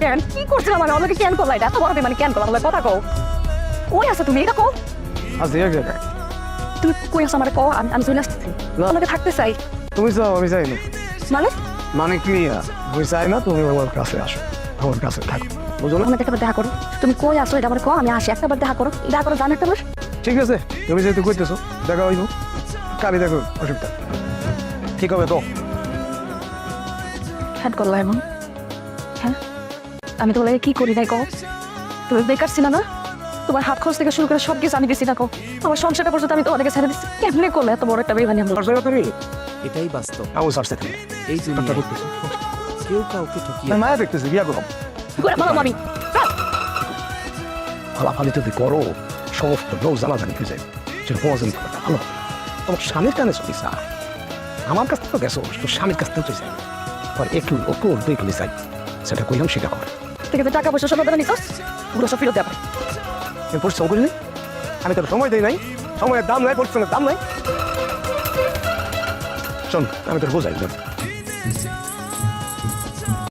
কেন কি করছিলাম আমি আমাকে কেন করলা এটা এত বড় মানে কেন করলাম কথা কও কই আছো তুমি এটা কও আছি এক জায়গায়। তুমি কই আছো আমার কও আমি চলে আসতেছি তোমাকে থাকতে চাই তুমি চাও আমি চাই না। মানে মানে ক্লিয়ার, আমি চাই না তুমি আমার কাছে আসো, আমার কাছে থাকো, বুঝো না? আমাকে একবার দেখা করো তুমি কই আছো এটা আমার কও আমি আসি একবার দেখা করো জানো একটা বার ঠিক আছে, তুমি যেহেতু কইতেছো দেখা হইব, কালি দেখো, অসুবিধা ঠিক হবে তো? হ্যাঁ করলা এমন হ্যাঁ আমি তোমার কি করি নাই কও তুমি বেকার ছিল না তোমার হাত খরচ থেকে শুরু করে সব কিছু আমি দিছি না কও আমার সংসারটা পর্যন্ত আমি তোমাদেরকে ছেড়ে দিচ্ছি কেমনে করলে এত বড় একটা বেমানি আমরা আর জায়গা তুমি এটাই বাস্তব। আমি সারছে তুমি এই একটা দুনিয়ায় করতেছো কেউ কাউকে ঠকিয়ে আমি মায়া দেখতেছি, বিয়া করো। করে বলো আমি ফালাফালি যদি করো সমস্ত লোক জানাজানি হয়ে যায়, সেটা প্রয়োজন করতে ভালো। তোমার স্বামীর কানে চলিস আমার কাছ থেকে গেছো, তোর স্বামীর কাছ থেকে চলেছে আর একটু ওপর দুই কিলো চাই, সেটা কইলাম সেটা কর। থেকে যে টাকা পয়সা সব ধরে নিছস ওগুলো সব ফেরত দেবে আমি পরিশ্রম করিনি, আমি তোর সময় দিই নাই, সময়ের দাম নাই, পরিশ্রমের দাম নাই। শোন আমি তোর বোঝাই